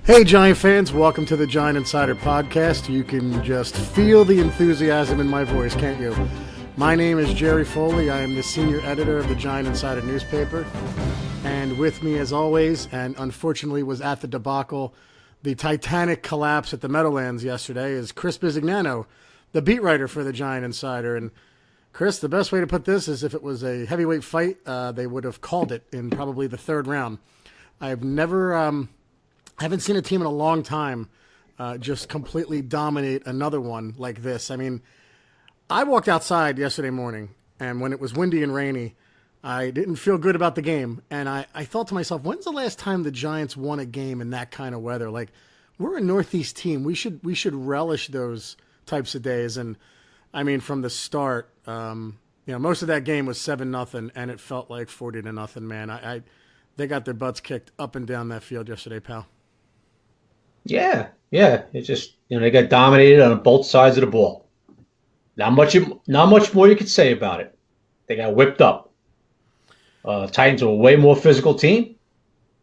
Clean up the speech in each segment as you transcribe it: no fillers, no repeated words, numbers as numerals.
Hey, Giant fans, welcome to the Giant Insider Podcast. You can just feel the enthusiasm in my voice, can't you? My name is Jerry Foley. I am the senior editor of the Giant Insider newspaper. And with me, as always, and unfortunately was at the debacle, the Titanic collapse at the Meadowlands yesterday, is Chris Bisignano, the beat writer for the Giant Insider. And Chris, the best way to put this is if it was a heavyweight fight, they would have called it in probably the third round. I've never... I haven't seen a team in a long time just completely dominate another one like this. I mean, I walked outside yesterday morning, and when it was windy and rainy, I didn't feel good about the game. And I thought to myself, when's the last time the Giants won a game in that kind of weather? Like, we're a Northeast team. We should relish those types of days. And, I mean, from the start, most of that game was 7-0, and it felt like 40-0, man. They got their butts kicked up and down that field yesterday, pal. Yeah. It just they got dominated on both sides of the ball. Not much more you could say about it. They got whipped up. Titans were a way more physical team.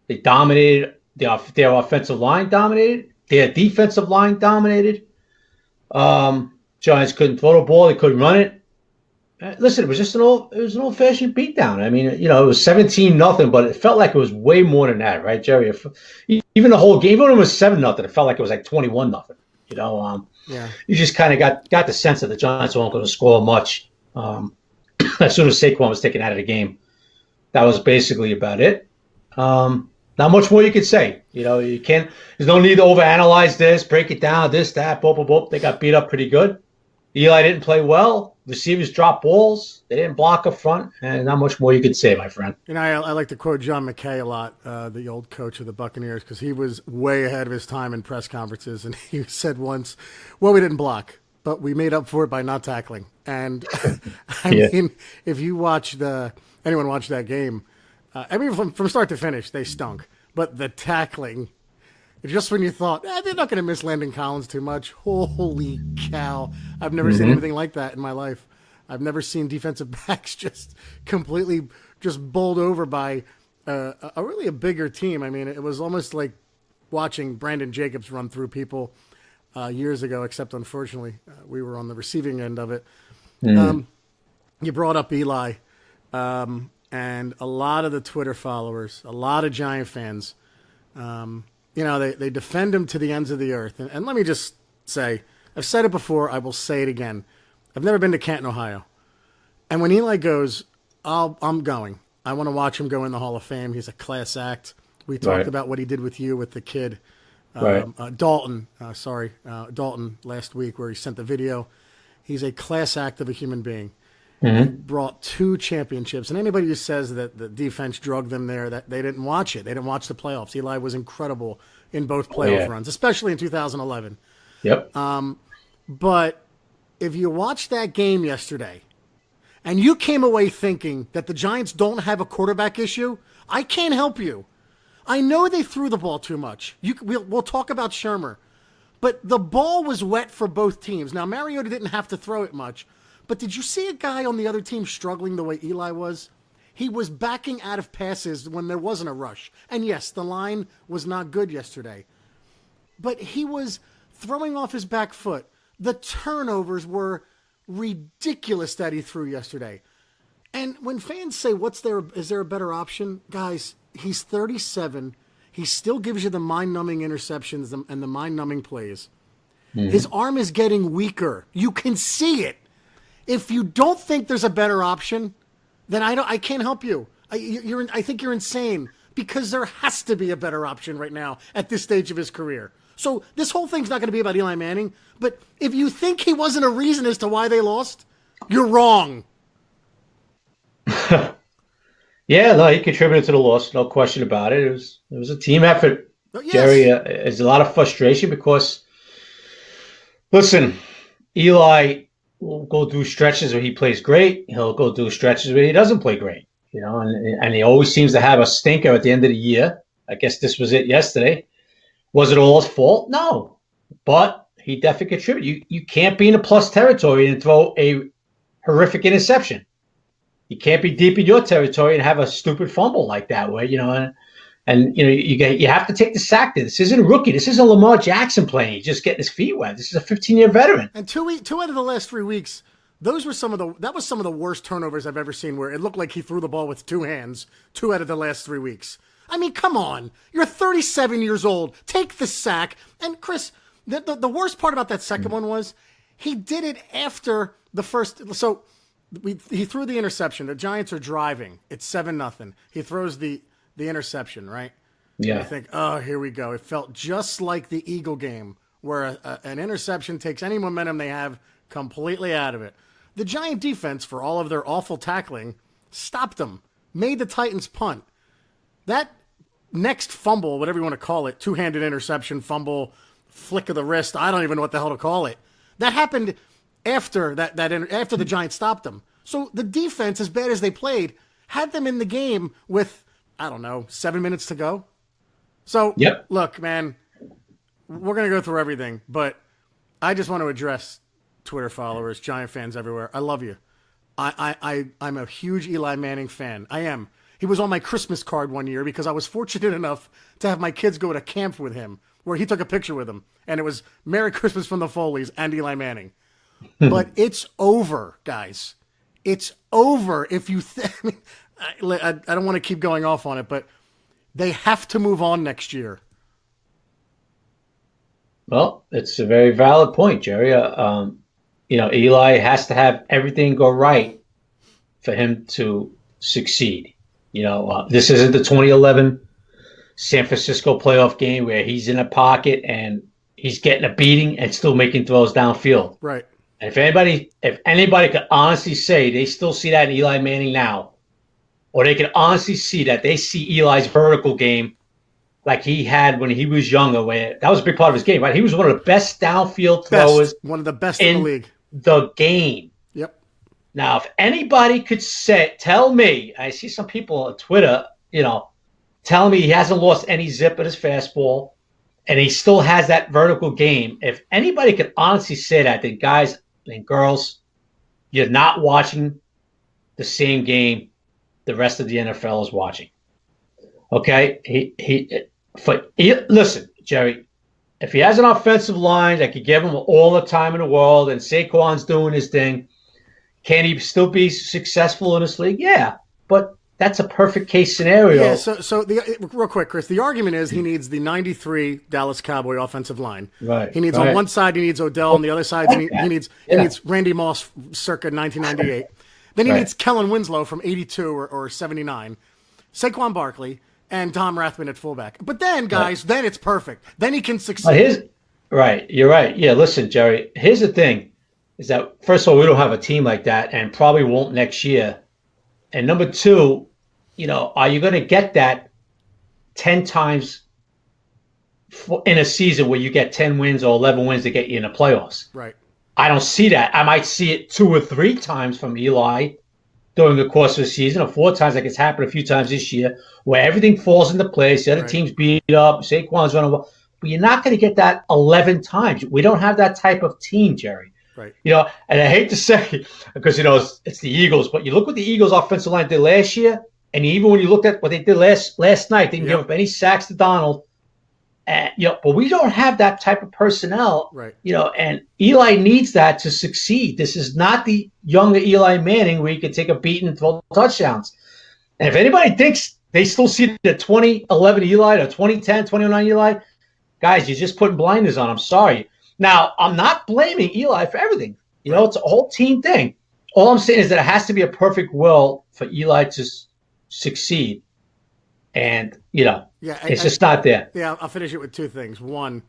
They dominated. Their offensive line dominated. Their defensive line dominated. Giants couldn't throw the ball. They couldn't run it. Listen, it was just an old-fashioned beatdown. I mean, it was 17-0, but it felt like it was way more than that, right, Jerry? Even the whole game, even when it was 7-0, it felt like it was like 21-0. Yeah. You just kind of got the sense that the Giants weren't going to score much. As soon as Saquon was taken out of the game, that was basically about it. Not much more you could say. You can't. There's no need to overanalyze this, break it down, this, that, boop. They got beat up pretty good. Eli didn't play well. Receivers dropped balls. They didn't block up front. And not much more you could say, my friend. I like to quote John McKay a lot, the old coach of the Buccaneers, because he was way ahead of his time in press conferences. And he said once, well, we didn't block, but we made up for it by not tackling. And I mean, if you anyone watched that game, from start to finish, they stunk. But the tackling, just when you thought, they're not going to miss Landon Collins too much. Holy cow. I've never seen anything like that in my life. I've never seen defensive backs just completely just bowled over by a bigger team. I mean, it was almost like watching Brandon Jacobs run through people years ago, except unfortunately we were on the receiving end of it. You brought up Eli, and a lot of the Twitter followers, a lot of Giant fans, they defend him to the ends of the earth. And let me just say, I've said it before, I will say it again. I've never been to Canton, Ohio. And when Eli goes, I'm going. I want to watch him go in the Hall of Fame. He's a class act. We talked about what he did with you, with the kid, Dalton last week, where he sent the video. He's a class act of a human being. He brought 2 championships. And anybody who says that the defense drugged them there, that they didn't watch it. They didn't watch the playoffs. Eli was incredible in both playoff runs, especially in 2011. Yep. But if you watched that game yesterday and you came away thinking that the Giants don't have a quarterback issue, I can't help you. I know they threw the ball too much. We'll talk about Shermer. But the ball was wet for both teams. Now, Mariota didn't have to throw it much. But did you see a guy on the other team struggling the way Eli was? He was backing out of passes when there wasn't a rush. And yes, the line was not good yesterday. But he was throwing off his back foot. The turnovers were ridiculous that he threw yesterday. And when fans say, is there a better option? Guys, he's 37. He still gives you the mind-numbing interceptions and the mind-numbing plays. His arm is getting weaker. You can see it. If you don't think there's a better option, then I can't help you. I think you're insane, because there has to be a better option right now at this stage of his career. So this whole thing's not going to be about Eli Manning, but if you think he wasn't a reason as to why they lost, you're wrong. He contributed to the loss, no question about it. It was a team effort, yes. Jerry. There's a lot of frustration because, listen, Eli will go through stretches where he plays great. He'll go through stretches where he doesn't play great, and he always seems to have a stinker at the end of the year. I guess this was it yesterday. Was it all his fault? No, but he definitely contributed. You can't be in a plus territory and throw a horrific interception. You can't be deep in your territory and have a stupid fumble like that way, And you have to take the sack there. This isn't a rookie. This isn't Lamar Jackson playing. He's just getting his feet wet. This is a 15-year veteran. And two out of the last 3 weeks, that was some of the worst turnovers I've ever seen, where it looked like he threw the ball with two hands 2 out of the last 3 weeks. I mean, come on. You're 37 years old. Take the sack. And Chris, the worst part about that second one was he did it after the first. So he threw the interception. The Giants are driving. It's 7-0. He throws the interception, right? Yeah. I think, oh, here we go. It felt just like the Eagle game, where an interception takes any momentum they have completely out of it. The Giant defense, for all of their awful tackling, stopped them, made the Titans punt. That next fumble, whatever you want to call it, two-handed interception, fumble, flick of the wrist, I don't even know what the hell to call it. That happened after after the Giants stopped them. So the defense, as bad as they played, had them in the game with, I don't know, 7 minutes to go. So, Yep. Look, man, we're going to go through everything, but I just want to address Twitter followers, Giant fans everywhere. I love you. I'm a huge Eli Manning fan. I am. He was on my Christmas card one year because I was fortunate enough to have my kids go to camp with him, where he took a picture with him, and it was Merry Christmas from the Foleys and Eli Manning. But it's over, guys. It's over. If you I don't want to keep going off on it, but they have to move on next year. Well, it's a very valid point, Jerry. Eli has to have everything go right for him to succeed. This isn't the 2011 San Francisco playoff game where he's in a pocket and he's getting a beating and still making throws downfield. Right. And if anybody could honestly say they still see that in Eli Manning now, or they can honestly see that they see Eli's vertical game like he had when he was younger, that was a big part of his game, right? He was one of the best downfield throwers. One of the best in the league. The game. Yep. Now, if anybody could tell me, I see some people on Twitter, telling me he hasn't lost any zip at his fastball and he still has that vertical game. If anybody could honestly say that, then guys and girls, you're not watching the same game the rest of the NFL is watching. Okay? Listen, Jerry, if he has an offensive line that could give him all the time in the world and Saquon's doing his thing, can he still be successful in this league? Yeah, but that's a perfect case scenario. Yeah, so real quick, Chris, the argument is he needs the 93 Dallas Cowboy offensive line. Right. He needs on one side, he needs Odell, on the other side, he needs Randy Moss circa 1998. Then he needs Kellen Winslow from 82 or 79, Saquon Barkley, and Tom Rathman at fullback. But then, guys, then it's perfect. Then he can succeed. Right. You're right. Yeah, listen, Jerry, here's the thing, is that, first of all, we don't have a team like that and probably won't next year. And number two, are you going to get that 10 times in a season where you get 10 wins or 11 wins to get you in the playoffs? Right. I don't see that. I might see it 2 or 3 times from Eli during the course of the season, or 4 times, like it's happened a few times this year, where everything falls into place. The other team's beat up, Saquon's running well. But you're not going to get that 11 times. We don't have that type of team, Jerry. Right. And I hate to say, because, it's the Eagles, but you look what the Eagles' offensive line did last year, and even when you looked at what they did last night, they didn't give up any sacks to Donald. But we don't have that type of personnel, right? And Eli needs that to succeed. This is not the younger Eli Manning where he can take a beating and throw touchdowns. And if anybody thinks they still see the 2011 Eli or 2010, 2009 Eli, guys, you're just putting blinders on. I'm sorry. Now, I'm not blaming Eli for everything. It's a whole team thing. All I'm saying is that it has to be a perfect will for Eli to succeed. And, it's just not there. Yeah, I'll finish it with 2 things. One,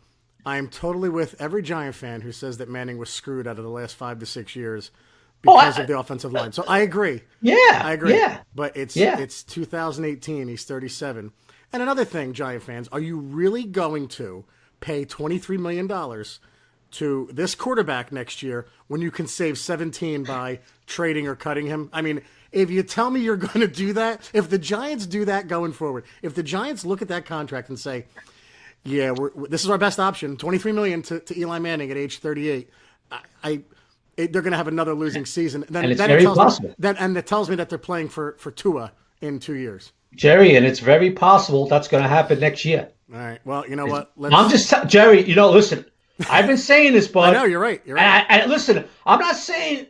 I'm totally with every Giant fan who says that Manning was screwed out of the last 5 to 6 years because of the offensive line. So I agree. Yeah. I agree. Yeah. But it's 2018. He's 37. And another thing, Giant fans, are you really going to pay $23 million to this quarterback next year when you can save 17 by trading or cutting him? I mean, if you tell me you're going to do that, if the Giants do that going forward, if the Giants look at that contract and say, yeah, this is our best option, $23 million to Eli Manning at age 38, they're going to have another losing season. And it's very possible. And it tells me that they're playing for Tua in 2 years. Jerry, and it's very possible that's going to happen next year. All right. Well, you know what? I'm just Jerry. Listen. I've been saying this, bud. I know you're right. You're right. And listen, I'm not saying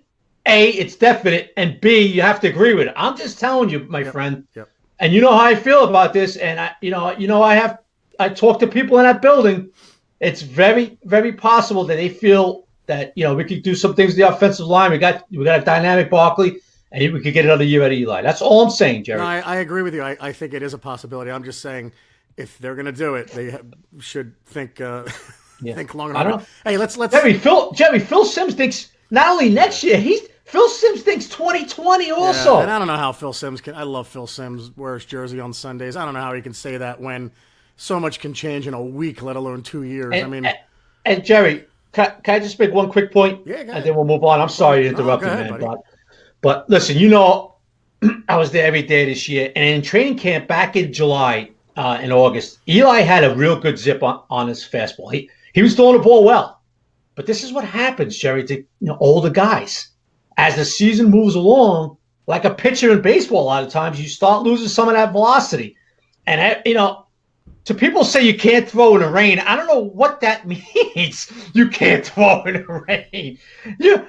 A, it's definite, and B, you have to agree with it. I'm just telling you, my friend. Yep. And you know how I feel about this. And I talk to people in that building. It's very, very possible that they feel that we could do some things with the offensive line. We got a dynamic Barkley, and we could get another year out of Eli. That's all I'm saying, Jerry. No, I agree with you. I think it is a possibility. I'm just saying, if they're going to do it, they should think. Think long enough. I don't know. Hey, let's. Jerry, Phil Simms thinks not only next year. Phil Simms thinks 2020 also. Yeah, and I don't know how Phil Simms can. I love Phil Simms. Wears jersey on Sundays. I don't know how he can say that when so much can change in a week, let alone 2 years. And Jerry, can I just make one quick point? Yeah, and then we'll move on. I'm sorry to interrupt you, man. Buddy. But listen, I was there every day this year, and in training camp back in July and August, Eli had a real good zip on his fastball. He was throwing the ball well. But this is what happens, Jerry, to older guys. As the season moves along, like a pitcher in baseball, a lot of times you start losing some of that velocity. And, to people say you can't throw in the rain, I don't know what that means. You can't throw in the rain. You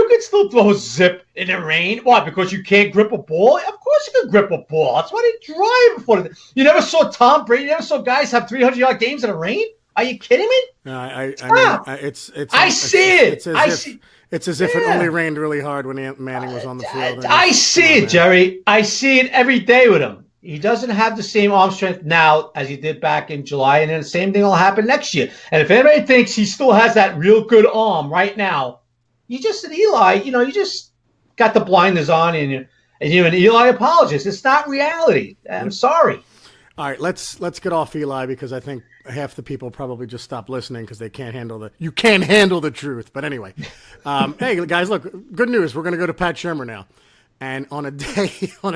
can still throw a zip in the rain. Why? Because you can't grip a ball? Of course you can grip a ball. That's why they drive for it. You never saw Tom Brady. You never saw guys have 300-yard games in the rain? Are you kidding me? No, I mean, I see it. It's as if it only rained really hard when Manning was on the field. I see it, Jerry. I see it every day with him. He doesn't have the same arm strength now as he did back in July, and then the same thing will happen next year. And if anybody thinks he still has that real good arm right now, you just said Eli. You just got the blinders on, and you're an Eli apologist. It's not reality. I'm sorry. All right, let's get off Eli because I think half the people probably just stop listening because they can't handle the truth. But anyway, hey guys, look, good news. We're going to go to Pat Shurmur now, and on a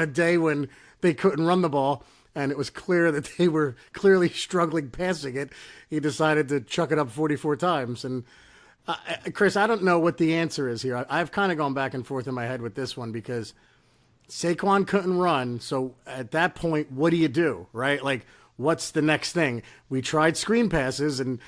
day when they couldn't run the ball and it was clear that they were clearly struggling passing it, he decided to chuck it up 44 times. And Chris, I don't know what the answer is here. I've kind of gone back and forth in my head with this one because Saquon couldn't run, so at that point, what do you do, right? Like, what's the next thing? We tried screen passes, and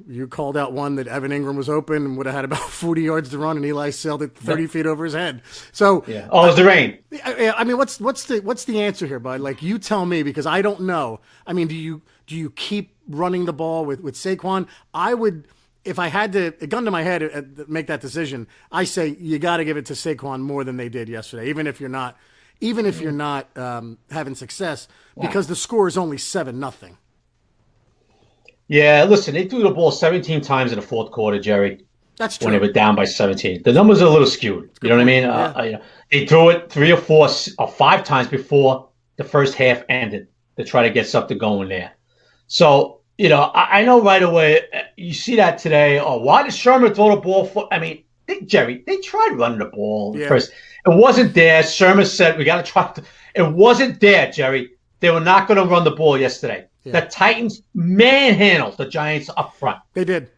you called out one that Evan Ingram was open and would have had about 40 yards to run, and Eli sailed it 30 feet over his head. So, yeah. Oh, it was the rain. I mean, what's the answer here, bud? Like, you tell me because I don't know. I mean, do you keep running the ball with Saquon? I would. If I had a gun to my head make that decision, I say you got to give it to Saquon more than they did yesterday, even if you're not having success, because the score is only 7-0. Yeah, listen, they threw the ball 17 times in the fourth quarter, Jerry. That's true. When they were down by 17, the numbers are a little skewed. You know what I mean? Yeah. They threw it 3 or 4 or 5 times before the first half ended to try to get something going there. So. I know right away, you see that today. Oh, why did Shurmur throw the ball? Jerry, they tried running the ball first. It wasn't there. Shurmur said, we got to try. It wasn't there, Jerry. They were not going to run the ball yesterday. Yeah. The Titans manhandled the Giants up front. They did.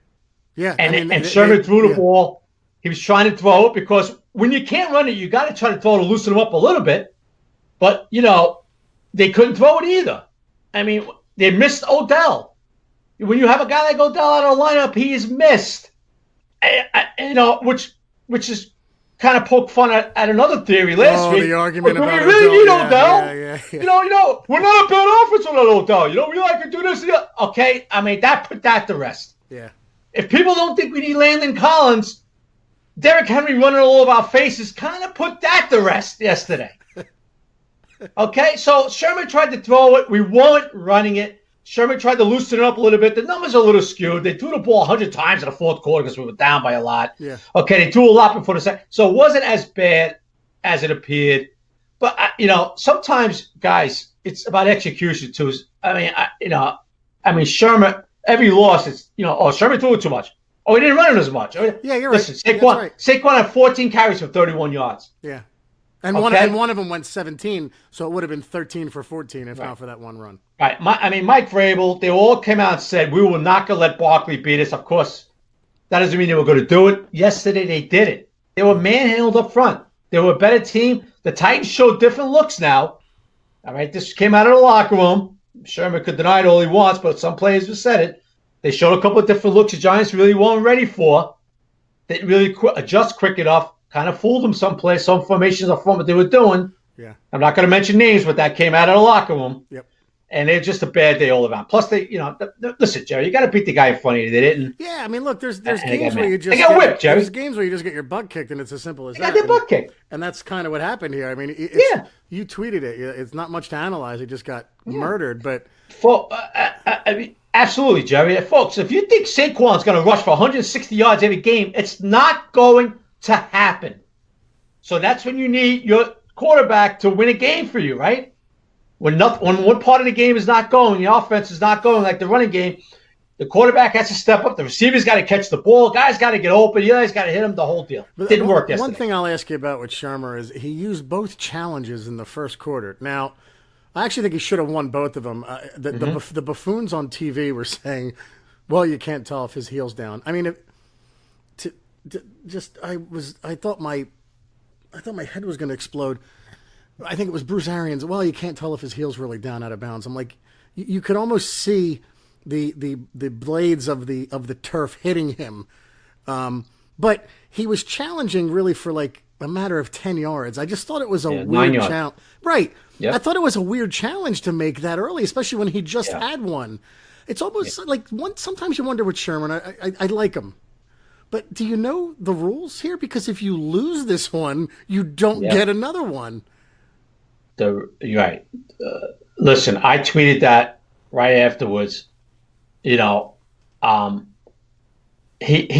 Yeah. And Shurmur threw the ball. He was trying to throw it because when you can't run it, you got to try to throw it to loosen them up a little bit. But, they couldn't throw it either. I mean, they missed Odell. When you have a guy like Odell out of the lineup, he is missed. Which is kind of poke fun at another theory last week. The argument about we really need Odell. Yeah. We're not a bad offense without Odell. We like to do this. Okay, I mean put that to rest. Yeah. If people don't think we need Landon Collins, Derrick Henry running all over our faces kind of put that to rest yesterday. Okay, so Shurmur tried to throw it. We weren't running it. Shurmur tried to loosen it up a little bit. The numbers are a little skewed. They threw the ball 100 times in the fourth quarter because we were down by a lot. Yeah. Okay, they threw a lot before the second. So it wasn't as bad as it appeared. But, sometimes, guys, it's about execution, too. Shurmur, every loss, it's, Shurmur threw it too much. Oh, he didn't run it as much. Yeah, you're Listen, right. Saquon had 14 carries for 31 yards. Yeah. And one of them went 17, so it would have been 13 for 14 if not for that one run. Right. Mike Vrabel, they all came out and said, we were not going to let Barkley beat us. Of course, that doesn't mean they were going to do it. Yesterday, they did it. They were manhandled up front. They were a better team. The Titans showed different looks now. All right, this came out of the locker room. Sherman could deny it all he wants, but some players have said it. They showed a couple of different looks the Giants really weren't ready for. They really adjust quick enough. Kind of fooled them someplace. Some formations are from what they were doing. Yeah. I'm not going to mention names, but that came out of the locker room. Yep. And they're just a bad day all around. Plus, listen, Jerry, you got to beat the guy in front of you. They didn't. Yeah, I mean, look, there's games where you just got whipped, Jerry. There's games where you just get your butt kicked, and it's as simple as They that. got their butt kicked. And that's kind of what happened here. I mean, you tweeted it. It's not much to analyze. He just got murdered, but I mean, absolutely, Jerry. Folks, if you think Saquon's going to rush for 160 yards every game, it's not going to happen. So that's when you need your quarterback to win a game for you, right? When one part of the game is not going, the offense is not going like the running game, the quarterback has to step up. The receiver's got to catch the ball. Guys got to get open. You guys got to hit him. The whole deal. Didn't work yesterday. One thing I'll ask you about with Shermer is he used both challenges in the first quarter. Now, I actually think he should have won both of them. The Buffoons on TV were saying, well, you can't tell if his heel's down. I mean, I thought my head was going to explode. I think it was Bruce Arians. Well, you can't tell if his heel's really down out of bounds. I'm like, you could almost see the blades of the turf hitting him, but he was challenging really for like a matter of 10 yards. I just thought it was a weird challenge. Right. Yep. I thought it was a weird challenge to make that early, especially when he just had one. It's almost like sometimes you wonder with Sherman. I like him. But do you know the rules here? Because if you lose this one, you don't get another one. You're right. Listen, I tweeted that right afterwards. He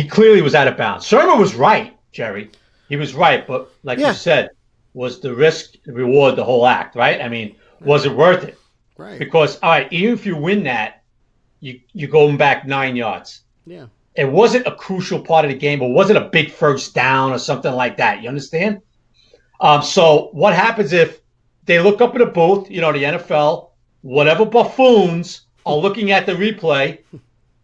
clearly was out of bounds. Sherman was right, Jerry. He was right, but like you said, was the risk reward the whole act, right? I mean, was it worth it? Right. Because all right, even if you win that, you're going back 9 yards. Yeah. It wasn't a crucial part of the game, or wasn't a big first down or something like that. You understand? So what happens if they look up in the booth, the NFL, whatever buffoons are looking at the replay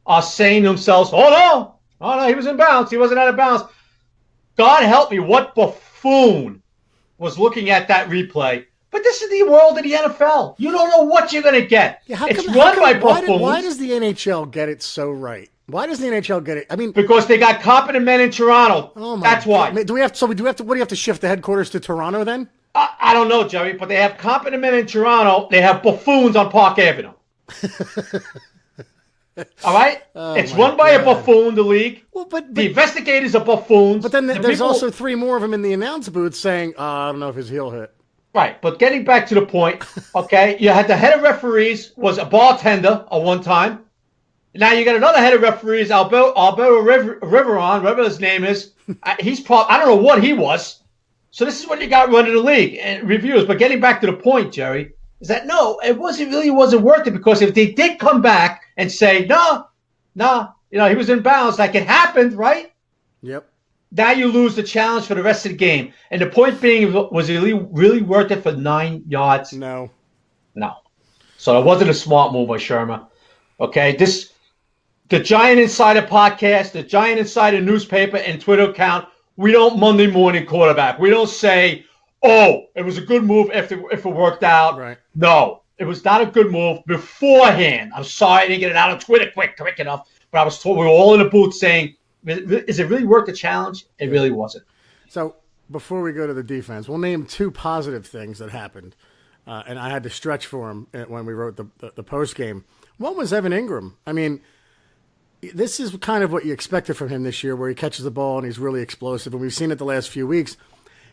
are saying to themselves, oh no, he was in bounds. He wasn't out of bounds. God help me, what buffoon was looking at that replay? But this is the world of the NFL. You don't know what you're going to get. Yeah, it's run by buffoons. Why does the NHL get it so right? Why does the NHL get it? I mean, because they got competent men in Toronto. Oh my That's why. God. Do we have to? What do you have to shift the headquarters to Toronto then? I don't know, Jerry, but they have competent men in Toronto. They have buffoons on Park Avenue. All right? It's run by a buffoon, the league. Well, but the investigators are buffoons. But then there's also 3 more of them in the announce booth saying, I don't know if his heel hit. Right, but getting back to the point, okay, you had the head of referees was a bartender at one time. Now you got another head of referees, Alberto Riveron, whatever his name is. He's probably, I don't know what he was. So this is what you got running the league and reviews. But getting back to the point, Jerry, is that no, it really wasn't worth it, because if they did come back and say, no, he was in bounds, like it happened, right? Yep. Now you lose the challenge for the rest of the game. And the point being, was it really worth it for 9 yards? No. So it wasn't a smart move by Sherman. Okay, the Giant Insider podcast, the Giant Insider newspaper and Twitter account, we don't Monday morning quarterback. We don't say, oh, it was a good move if it worked out. Right. No, it was not a good move beforehand. I'm sorry I didn't get it out on Twitter quick enough, but I was told, we were all in the booth saying, is it really worth the challenge? It really wasn't. So before we go to the defense, we'll name 2 positive things that happened. And I had to stretch for him when we wrote the post game. One was Evan Ingram. I mean, this is kind of what you expected from him this year, where he catches the ball and he's really explosive. And we've seen it the last few weeks.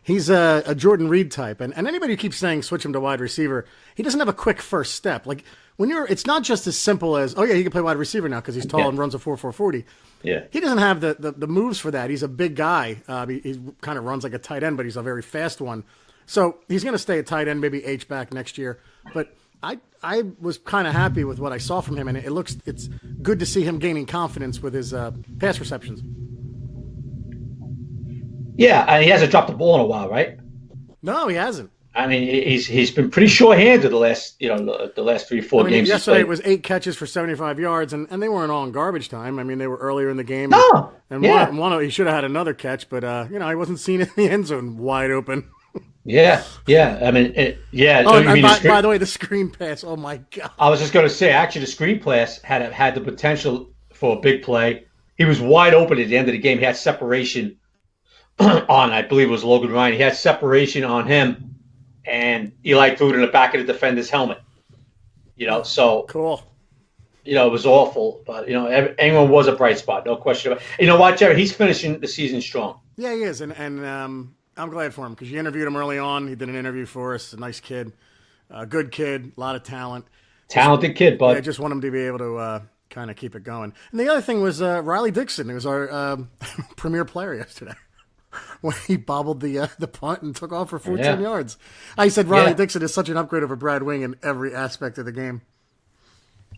He's a Jordan Reed type. And anybody who keeps saying switch him to wide receiver, he doesn't have a quick first step. Like it's not just as simple as, oh yeah, he can play wide receiver now because he's tall and runs a 4.40. Yeah. He doesn't have the moves for that. He's a big guy. He kind of runs like a tight end, but he's a very fast one. So he's going to stay a tight end, maybe H-back next year. But I was kind of happy with what I saw from him, and it's good to see him gaining confidence with his pass receptions. Yeah, and he hasn't dropped the ball in a while, right? No, he hasn't. I mean, he's been pretty short-handed the last 3 or 4 games. Yesterday it was 8 catches for 75 yards, and they weren't all in garbage time. I mean, they were earlier in the game. No, and one he should have had another catch, but he wasn't seen in the end zone wide open. Yeah, yeah. I mean, yeah. Oh, Oh, you and mean the by screen? the way, the screen pass. Oh my god. I was just going to say, actually, the screen pass had the potential for a big play. He was wide open at the end of the game. He had separation on, I believe it was Logan Ryan. He had separation on him, and Eli threw it in the back of the defender's helmet. So Cool. it was awful, but England was a bright spot, no question about it. You know what, Jerry? He's finishing the season strong. Yeah, he is, and I'm glad for him because you interviewed him early on. He did an interview for us. A nice kid, good kid, a lot of talent. Just Talented kid, yeah, bud. just want him to be able to kind of keep it going. And the other thing was Riley Dixon. He was our premier player yesterday when he bobbled the punt and took off for 14 Yeah, yards. I said Riley yeah. Dixon is such an upgrade over Brad Wing in every aspect of the game.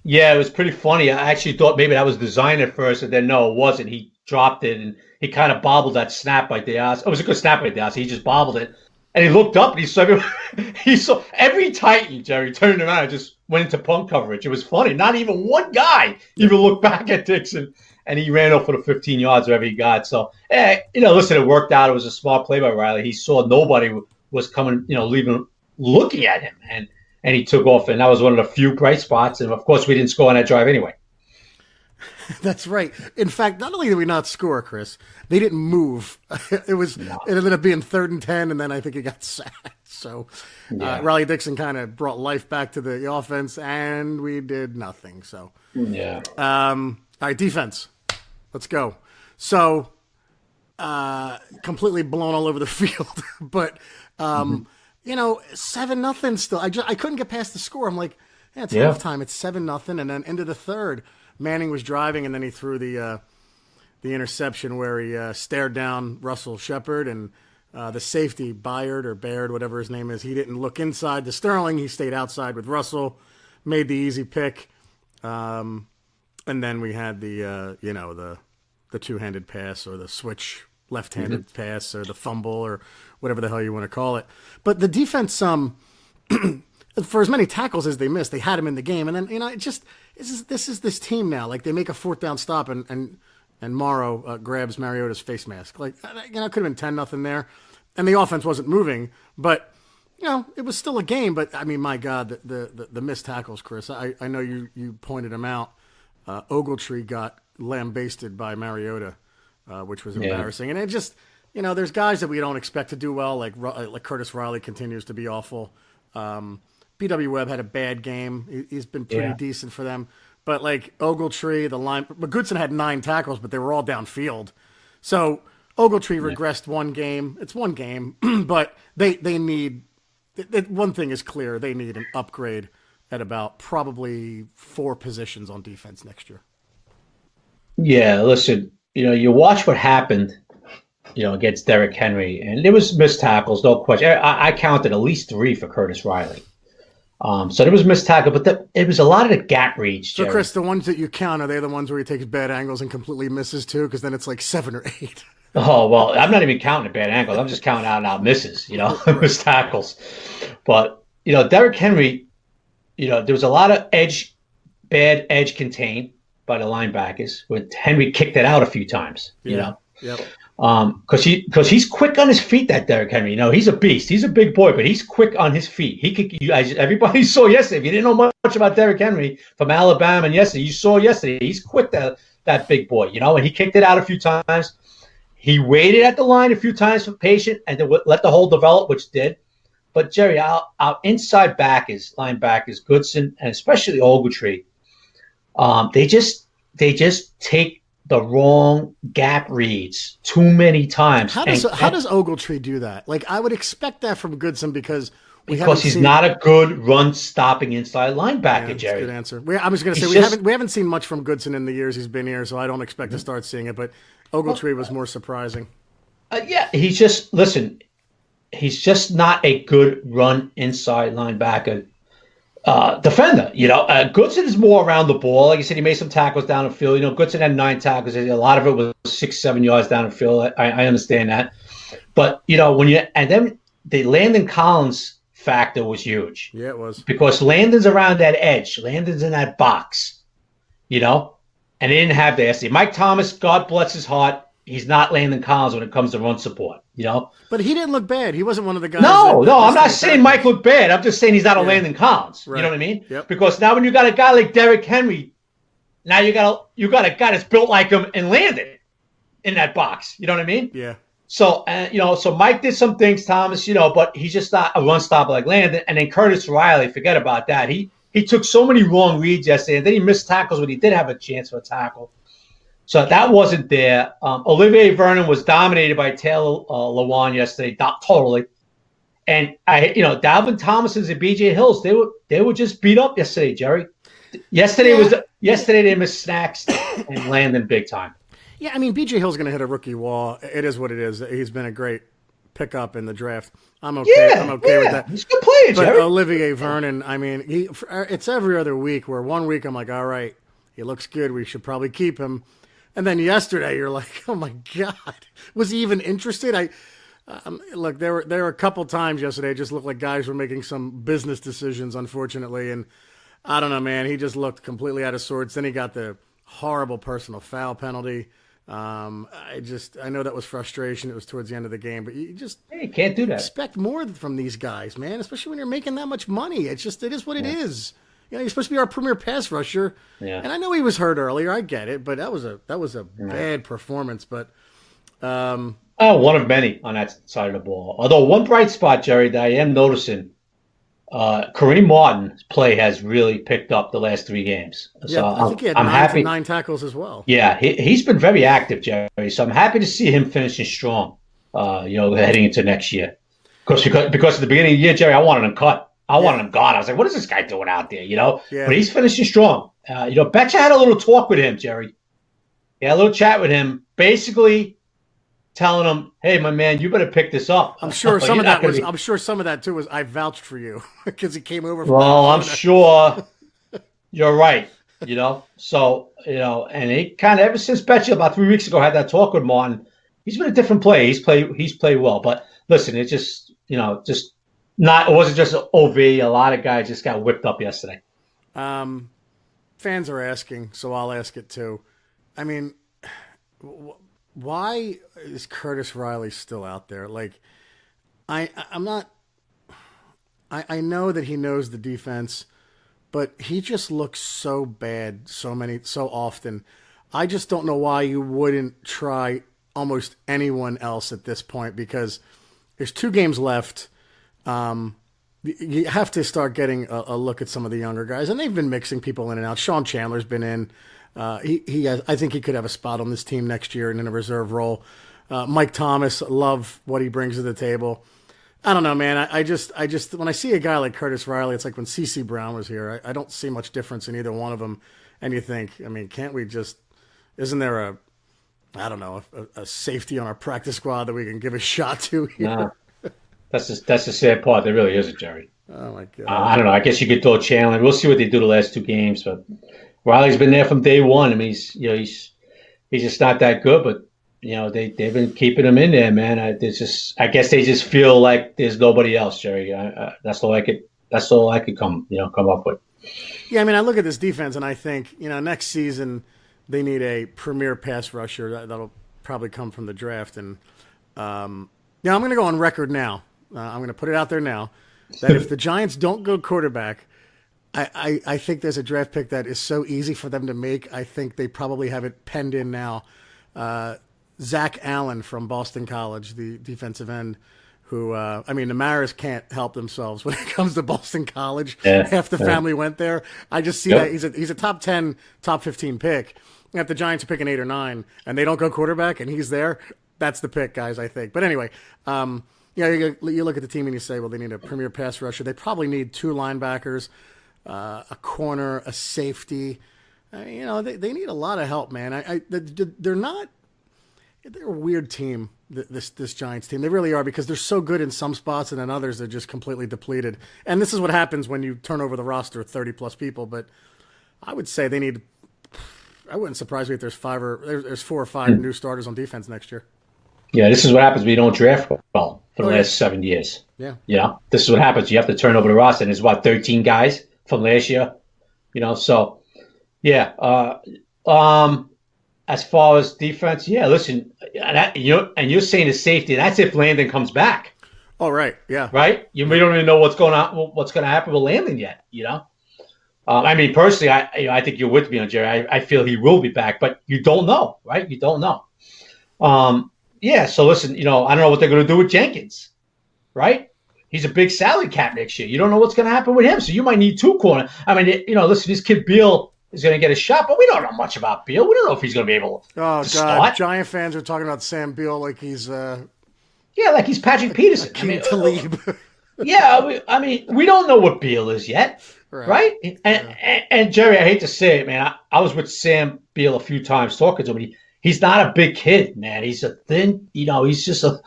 Yeah, it was pretty funny. I actually thought maybe that was designed at first, and then no, it wasn't. He dropped it, and he kind of bobbled that snap by Diaz. It was a good snap by Diaz. He just bobbled it, and he looked up, and he saw he saw every Titan, Jerry, turned around and just went into punt coverage. It was funny. Not even one guy even looked back at Dixon, and he ran off for the 15 yards wherever he got. So, listen, it worked out. It was a smart play by Riley. He saw nobody was coming, leaving, looking at him, and he took off, and that was one of the few bright spots. And of course, we didn't score on that drive anyway. That's right. In fact, not only did we not score, Chris, they didn't move. No. It ended up being 3rd and 10, and then I think it got sacked. So Yeah. Riley Dixon kind of brought life back to the offense, and we did nothing. So Yeah. all right, defense. Let's go. So completely blown all over the field, but 7-0 still. I couldn't get past the score. I'm like, yeah, it's Yeah. halftime. It's 7-0, and then into the third, Manning was driving, and then he threw the interception where he stared down Russell Shepard, and the safety Bayard or Baird, whatever his name is, he didn't look inside to Sterling. He stayed outside with Russell, made the easy pick, and then we had the two-handed pass or the switch left-handed pass or the fumble or whatever the hell you want to call it. But the defense, for as many tackles as they missed, they had him in the game. And then it just this is this team now. Like they make a 4th down stop and Morrow grabs Mariota's face mask. Like it could have been 10-0 there, and the offense wasn't moving, but. It was still a game, but I mean, my God, the missed tackles, Chris. I know you pointed them out. Ogletree got lambasted by Mariota, which was embarrassing. And it just, there's guys that we don't expect to do well, like Curtis Riley continues to be awful. B.W. Webb had a bad game. He's been pretty decent for them. But like Ogletree, but Goodson had 9 tackles, but they were all downfield. So Ogletree regressed one game. It's one game, but they need. One thing is clear: they need an upgrade at about probably 4 positions on defense next year. Yeah, listen, you watch what happened, against Derrick Henry, and there was missed tackles, no question. I counted at least 3 for Curtis Riley. So there was missed tackle, but it was a lot of the gap reads, Jerry. So, Chris, the ones that you count, are they the ones where he takes bad angles and completely misses too? Because then it's like 7 or 8. Oh, well, I'm not even counting the bad angles. I'm just counting out and out misses, missed tackles. But, Derrick Henry, there was a lot of bad edge contained by the linebackers when Henry kicked it out a few times, Yep. Because he's quick on his feet, that Derrick Henry. He's a beast. He's a big boy, but he's quick on his feet. He could. Everybody saw yesterday. If you didn't know much about Derrick Henry from Alabama, and yesterday you saw yesterday, he's quick. That big boy, and he kicked it out a few times. He waited at the line a few times for patient and then let the hole develop, which did. But Jerry, our inside linebackers, Goodson and especially Ogletree, they just take the wrong gap reads too many times. How does Ogletree do that? Like I would expect that from Goodson because he's not a good run stopping inside linebacker, Jerry. Good answer. I was going to say we haven't seen much from Goodson in the years he's been here, so I don't expect to start seeing it. But Ogletree was more surprising. He's just not a good run inside linebacker defender. Goodson is more around the ball. Like I said, he made some tackles down the field. Goodson had 9 tackles. A lot of it was 6-7 yards down the field. I understand that, but then the Landon Collins factor was huge. Yeah, it was because Landon's around that edge. Landon's in that box. And they didn't have that. Mike Thomas, God bless his heart, he's not Landon Collins when it comes to run support. You know. But he didn't look bad. He wasn't one of the guys. No, that I'm not missed saying any Mike tackles. looked bad. I'm just saying he's not a Yeah. Landon Collins. Right. You know what I mean? Yep. Because now when you got a guy like Derrick Henry, now you got a guy that's built like him and landed in that box. You know what I mean? Yeah. So so Mike did some things, Thomas, but he's just not a run stopper like Landon. And then Curtis Riley, forget about that. He took so many wrong reads yesterday, and then he missed tackles when he did have a chance for a tackle. So that wasn't there. Olivier Vernon was dominated by Taylor Lewan yesterday, totally. And Dalvin Thompson and B.J. Hills, they were just beat up yesterday, Jerry. Yesterday they missed snacks and landed big time. Yeah, I mean, B.J. Hill's going to hit a rookie wall. It is what it is. He's been a great pickup in the draft. I'm okay. I'm okay with that. He's a good player, But Jerry. Olivier Vernon, I mean, it's every other week where one week I'm like, all right, he looks good. We should probably keep him. And then yesterday you're like, oh my God, was he even interested? Look, there were a couple times yesterday it just looked like guys were making some business decisions, unfortunately. And I don't know, man, he just looked completely out of sorts. Then he got the horrible personal foul penalty. I know that was frustration. It was towards the end of the game, but you can't do that. Expect more from these guys, man, especially when you're making that much money. It is what it is. You're supposed to be our premier pass rusher. Yeah. And I know he was hurt earlier. I get it, but that was a bad performance. But one of many on that side of the ball. Although one bright spot, Jerry, that I am noticing, Kareem Martin's play has really picked up the last 3 games. So yeah, I think he had happy. 9 tackles as well. Yeah, he's been very active, Jerry. So I'm happy to see him finishing strong. Heading into next year, because at the beginning of the year, Jerry, I wanted him cut. I wanted him gone. I was like, what is this guy doing out there? Yeah. But he's finishing strong. Betcha had a little talk with him, Jerry. He had a little chat with him, basically telling him, "Hey, my man, you better pick this up." I'm sure some of that too was I vouched for you because he came over. Well, I'm sure you're right. So and he kind of ever since Betcha about 3 weeks ago had that talk with Martin. He's been a different player. He's played well. But listen, it's just it wasn't just an OV. A lot of guys just got whipped up yesterday. Fans are asking, so I'll ask it too. I mean, why is Curtis Riley still out there? Like, I'm not. I know that he knows the defense, but he just looks so bad so often. I just don't know why you wouldn't try almost anyone else at this point, because there's 2 games left. You have to start getting a look at some of the younger guys, and they've been mixing people in and out. Sean Chandler's been in. I think he could have a spot on this team next year and in a reserve role. Mike Thomas, love what he brings to the table. I don't know, man. I just when I see a guy like Curtis Riley, it's like when C.C. Brown was here. I don't see much difference in either one of them. And you think, I mean, can't we just? Isn't there a safety on our practice squad that we can give a shot to here? Nah. That's the sad part. There really isn't, Jerry. Oh my God. I don't know. I guess you could throw Chandler. We'll see what they do the last 2 games. But Riley's been there from day one. I mean, he's just not that good. But they've been keeping him in there, man. I guess they just feel like there's nobody else, Jerry. That's all I could come up with. Yeah, I mean, I look at this defense and I think next season they need a premier pass rusher that'll probably come from the draft. And I'm going to go on record now. I'm going to put it out there now that if the Giants don't go quarterback, I think there's a draft pick that is so easy for them to make. I think they probably have it penned in now. Zach Allen from Boston College, the defensive end, who, the Maras can't help themselves when it comes to Boston College. Yeah, Half the family went there. I just see that he's a top 10, top 15 pick. And if the Giants are picking 8 or 9 and they don't go quarterback and he's there, that's the pick, guys, I think. But anyway, you look at the team and you say, well, they need a premier pass rusher. They probably need 2 linebackers, a corner, a safety. They need a lot of help, man. They're a weird team, this Giants team. They really are, because they're so good in some spots and in others they're just completely depleted. And this is what happens when you turn over the roster 30-plus people. But I would say they need – I wouldn't surprise me if there's 4 or 5 new starters on defense next year. Yeah, this is what happens when you don't draft well for the last 7 years. Yeah. This is what happens. You have to turn over the roster, and there's, 13 guys from last year? So, yeah. as far as defense, yeah. Listen, you're saying the safety. That's if Landon comes back, Oh, right. Yeah. right? We don't even know what's going on, what's going to happen with Landon yet. I mean, personally, I think you're with me on Jerry. I feel he will be back, but you don't know, right? You don't know. Yeah. So listen, I don't know what they're going to do with Jenkins, right? He's a big salary cap next year. You don't know what's going to happen with him, so you might need two corner. I mean, listen, this kid Beal is going to get a shot, but we don't know much about Beal. We don't know if he's going to be able to Oh, God. start. Giant fans are talking about Sam Beal like he's like he's Patrick Peterson. Talib. Yeah, I mean, we don't know what Beal is yet, right? And Jerry, I hate to say it, man. I was with Sam Beal a few times talking to him. He's not a big kid, man. He's a thin, he's just a,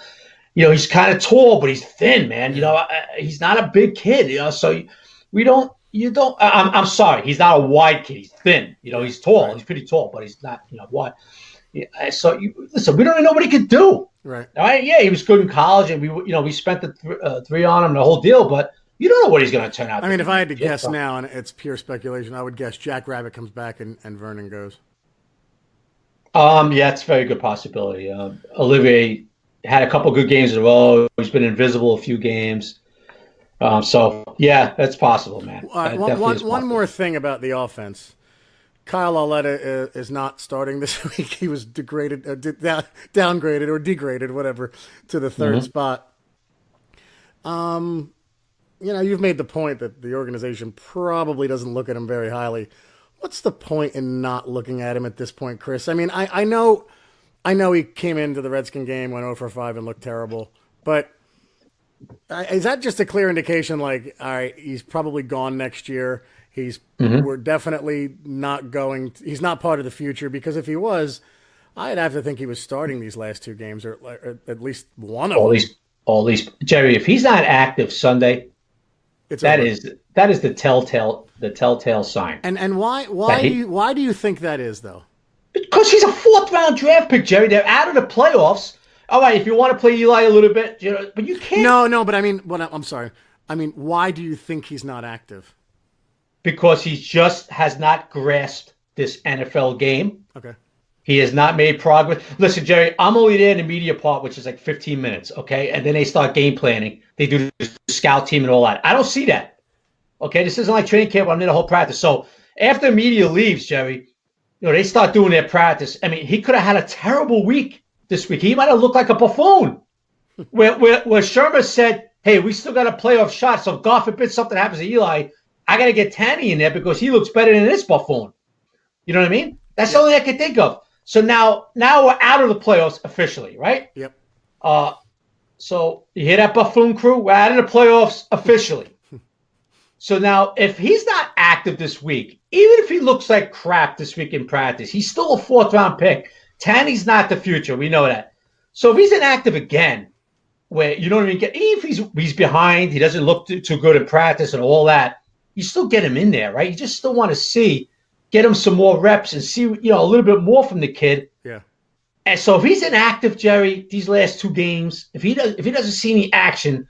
he's kind of tall, but he's thin, man. He's not a big kid, so I'm sorry. He's not a wide kid. He's thin. He's tall. Right. He's pretty tall, but he's not, wide. Yeah, so listen, we don't even know what he could do. Right. All right. Yeah, he was good in college, and we spent the three on him, the whole deal. But you don't know what he's going to turn out. I mean, if I had to guess now, and it's pure speculation, I would guess Jack Rabbit comes back and Vernon goes. Yeah, it's a very good possibility. Olivier had a couple good games as well. He's been invisible a few games. So yeah, that's possible, man. One more thing about the offense. Kyle Lauletta is not starting this week. He was degraded, downgraded, or degraded, whatever, to the third spot. You've made the point that the organization probably doesn't look at him very highly. What's the point in not looking at him at this point, Chris? I mean, I know he came into the Redskin game, went 0 for 5, and looked terrible, but is that just a clear indication? Like, all right, he's probably gone next year. We're definitely not going. He's not part of the future, because if he was, I'd have to think he was starting these last two games, or at least one of them. At least, Jerry, if he's not active Sunday, that is the telltale sign. And why do you think that is, though? Because he's a 4th round draft pick, Jerry. They're out of the playoffs. All right, if you want to play Eli a little bit, but you can't. No, but I mean, I'm sorry. I mean, why do you think he's not active? Because he just has not grasped this NFL game. Okay. He has not made progress. Listen, Jerry, I'm only there in the media part, which is like 15 minutes, okay? And then they start game planning. They do the scout team and all that. I don't see that, okay? This isn't like training camp. I'm in the whole practice. So after media leaves, Jerry, they start doing their practice. I mean, he could have had a terrible week this week. He might have looked like a buffoon. where Shermer said, hey, we still got a playoff shot, so God forbid something happens to Eli, I got to get Tanny in there because he looks better than this buffoon. You know what I mean? That's the only I can think of. So now we're out of the playoffs officially, right? Yep. So you hear that, Buffoon crew? We're out of the playoffs officially. So now if he's not active this week, even if he looks like crap this week in practice, he's still a 4th round pick. Tanny's not the future. We know that. So if he's inactive again, where you don't even get, even if he's behind, he doesn't look too good in practice and all that, you still get him in there, right? You just still want to get him some more reps and see, a little bit more from the kid. Yeah. And so if he's inactive, Jerry, these last 2 games, if he doesn't see any action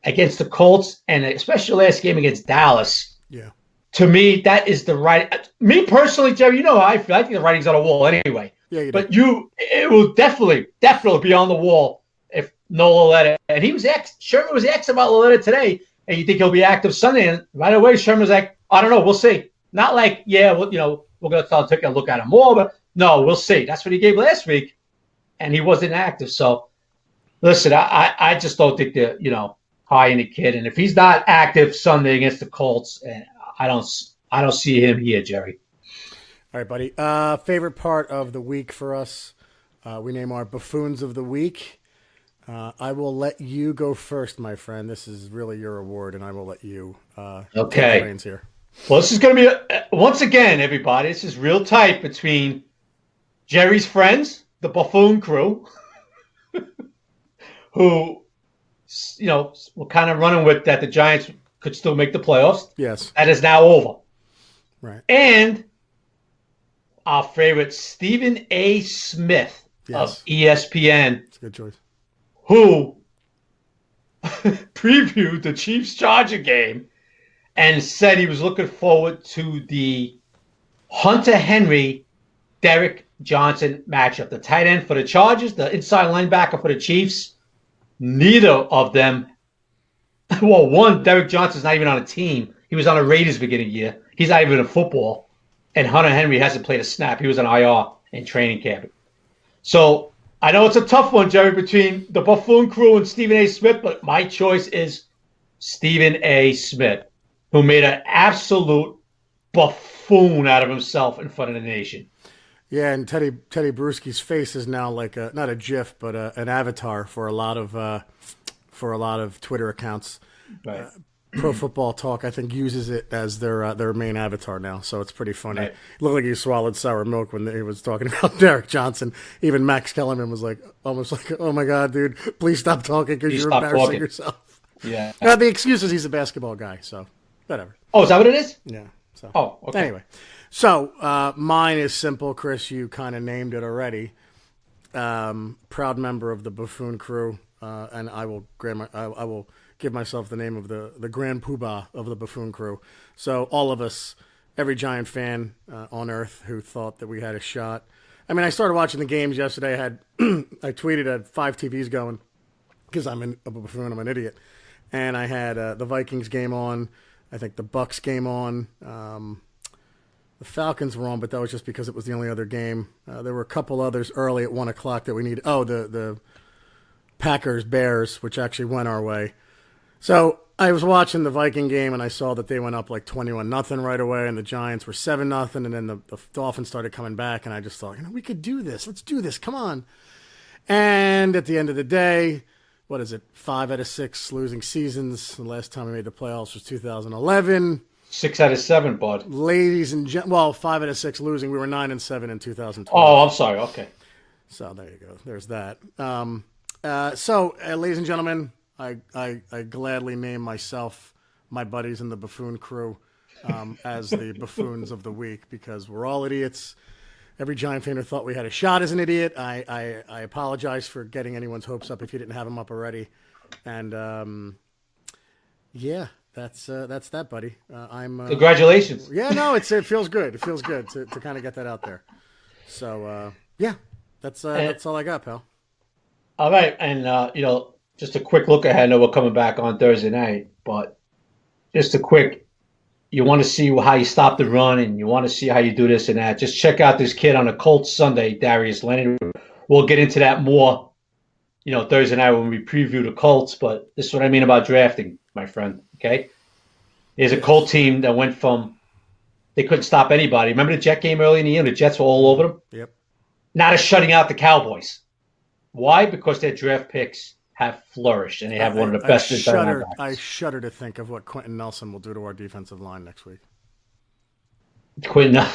against the Colts and especially the last game against Dallas, yeah, to me that is the right. Me personally, Jerry, how I feel. I think the writing's on the wall anyway. Yeah, you but it will definitely be on the wall if no Lauletta. And Sherman was asked about Lauletta today. And you think he'll be active Sunday? And right away, Sherman's like, I don't know. We'll see. Not like, we're going to start taking a look at him more. But no, we'll see. That's what he gave last week. And he wasn't active. So, listen, I just don't think they're, high in the kid. And if he's not active Sunday against the Colts, I don't see him here, Jerry. All right, buddy. Favorite part of the week for us? We name our Buffoons of the Week. I will let you go first, my friend. This is really your award, and I will let you take the reins here. Well, this is going to be, once again, everybody, this is real tight between Jerry's friends, the Buffoon crew, who, were kind of running with that the Giants could still make the playoffs. Yes. That is now over. Right. And our favorite Stephen A. Smith of ESPN. That's a good choice. Who previewed the Chiefs-Charger game and said he was looking forward to the Hunter Henry, Derek Johnson matchup. The tight end for the Chargers, the inside linebacker for the Chiefs. Neither of them. Well, one, Derek Johnson's not even on a team. He was on a Raiders beginning of the year. He's not even in football. And Hunter Henry hasn't played a snap. He was on IR in training camp. So I know it's a tough one, Jerry, between the Buffoon crew and Stephen A. Smith, but my choice is Stephen A. Smith, who made an absolute buffoon out of himself in front of the nation. Yeah, and Teddy Bruschi's face is now like not a GIF, but an avatar for a lot of Twitter accounts. Right. Pro Football Talk, I think, uses it as their main avatar now, so it's pretty funny. Right. It looked like he swallowed sour milk when he was talking about Derek Johnson. Even Max Kellerman was like, almost like, "Oh my God, dude, please stop talking because you're embarrassing yourself." Yeah. The excuse is he's a basketball guy, so whatever. Oh, is that what it is? Yeah. So. Oh, okay. Anyway, so mine is simple, Chris. You kind of named it already. Proud member of the Buffoon crew, and I will give myself the name of the Grand Poobah of the Buffoon crew. So all of us, every Giant fan on earth who thought that we had a shot. I mean, I started watching the games yesterday. I tweeted at 5 TVs going because I'm a buffoon. I'm an idiot, and I had the Vikings game on. I think the Bucks game on. The Falcons were on, but that was just because it was the only other game. There were a couple others early at 1 o'clock that we needed. Oh, the Packers Bears, which actually went our way. So I was watching the Viking game, and I saw that they went up like 21-0 right away, and the Giants were 7-0, and then the Dolphins started coming back, and I just thought, we could do this. Let's do this. Come on. And at the end of the day, what is it? 5 out of 6 losing seasons. The last time we made the playoffs was 2011. 6 out of 7, bud. Ladies and gentlemen, well, 5 out of 6 losing. We were 9-7 in 2012. Oh, I'm sorry. Okay. So there you go. There's that. Ladies and gentlemen, I gladly name myself, my buddies in the Buffoon crew, as the Buffoons of the week because we're all idiots. Every Giant fan who thought we had a shot is an idiot. I apologize for getting anyone's hopes up if you didn't have them up already. And yeah, that's that, buddy. Congratulations. Yeah, no, it feels good. It feels good to kind of get that out there. So yeah, that's all I got, pal. All right, and just a quick look ahead. I know we're coming back on Thursday night, but just a quick. You want to see how you stop the run, and you want to see how you do this and that. Just check out this kid on a Colts Sunday, Darius Leonard. We'll get into that more, Thursday night when we preview the Colts. But this is what I mean about drafting, my friend. Okay, there's a Colt team that went from they couldn't stop anybody. Remember the Jet game early in the year? The Jets were all over them. Yep. Now they're shutting out the Cowboys. Why? Because their draft picks have flourished, and they have one of the best. I shudder to think of what Quentin Nelson will do to our defensive line next week. Quentin, yeah.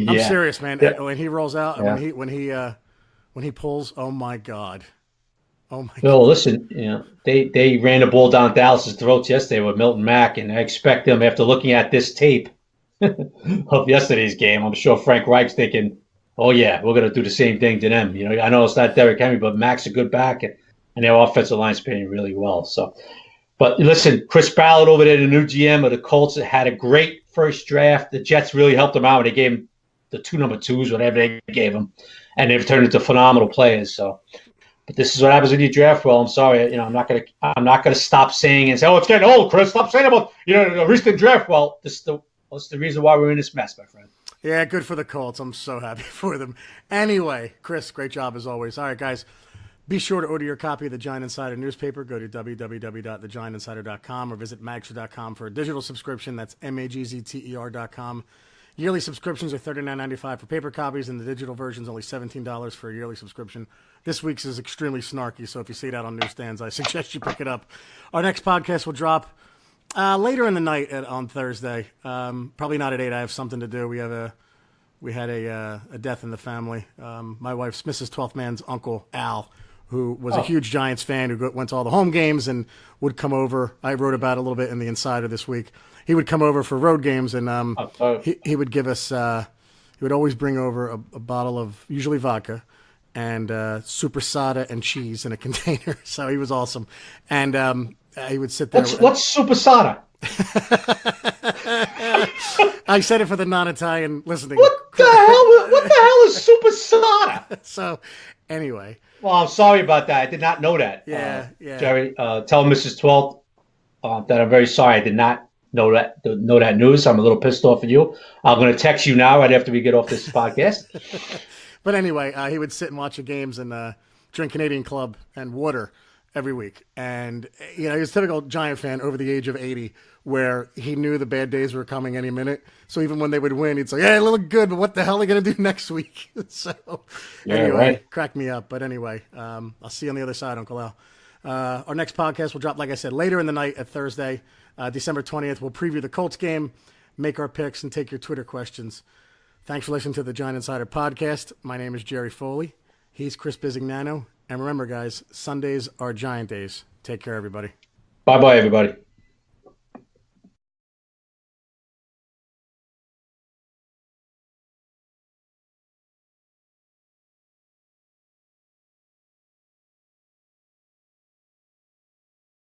I'm serious, man. Yeah. When he rolls out, Yeah. when he pulls, oh my God. Well, listen, they ran the ball down Dallas's throats yesterday with Milton Mack, and I expect them after looking at this tape of yesterday's game. I'm sure Frank Reich's thinking, "Oh yeah, we're going to do the same thing to them." I know it's not Derrick Henry, but Mack's a good back, and their offensive line's playing really well. So, but listen, Chris Ballard over there, the new GM of the Colts, had a great first draft. The Jets really helped him out. They gave him the 2 number 2s, whatever they gave him, and they've turned into phenomenal players. So, but this is what happens when you draft well. I'm sorry, I'm not gonna stop saying and say, "Oh, it's getting old, Chris. Stop saying about the recent draft." Well, this is the reason why we're in this mess, my friend. Yeah, good for the Colts. I'm so happy for them. Anyway, Chris, great job as always. All right, guys. Be sure to order your copy of the Giant Insider newspaper. Go to www.thegiantinsider.com or visit magster.com for a digital subscription. That's magzter.com. Yearly subscriptions are $39.95 for paper copies, and the digital version is only $17 for a yearly subscription. This week's is extremely snarky, so if you see it out on newsstands, I suggest you pick it up. Our next podcast will drop later in the night on Thursday. Probably not at 8. I have something to do. We had a death in the family. My wife's Mrs. 12th Man's uncle, Al, who was a huge Giants fan who went to all the home games and would come over. I wrote about it a little bit in the Insider this week. He would come over for road games, and he would give us he would always bring over a bottle of usually vodka and super soda and cheese in a container. So he was awesome. And he would sit there. What's super soda? I said it for the non-Italian listening. What the hell? What the hell is Super Sonata? So, anyway. Well, I'm sorry about that. I did not know that. Yeah, yeah. Jerry, tell Mrs. 12 that I'm very sorry. I did not know that news. I'm a little pissed off at you. I'm going to text you now right after we get off this podcast. But anyway, he would sit and watch the games and drink Canadian Club and water every week. And, he was a typical Giant fan over the age of 80, where he knew the bad days were coming any minute. So even when they would win, he'd say, "Hey, they look good, but what the hell are they going to do next week?" So anyway, right. Crack me up. But anyway, I'll see you on the other side, Uncle Al. Our next podcast will drop, like I said, later in the night at Thursday, December 20th. We'll preview the Colts game, make our picks, and take your Twitter questions. Thanks for listening to the Giant Insider Podcast. My name is Jerry Foley. He's Chris Bizignano. And remember, guys, Sundays are Giant days. Take care, everybody. Bye-bye, everybody.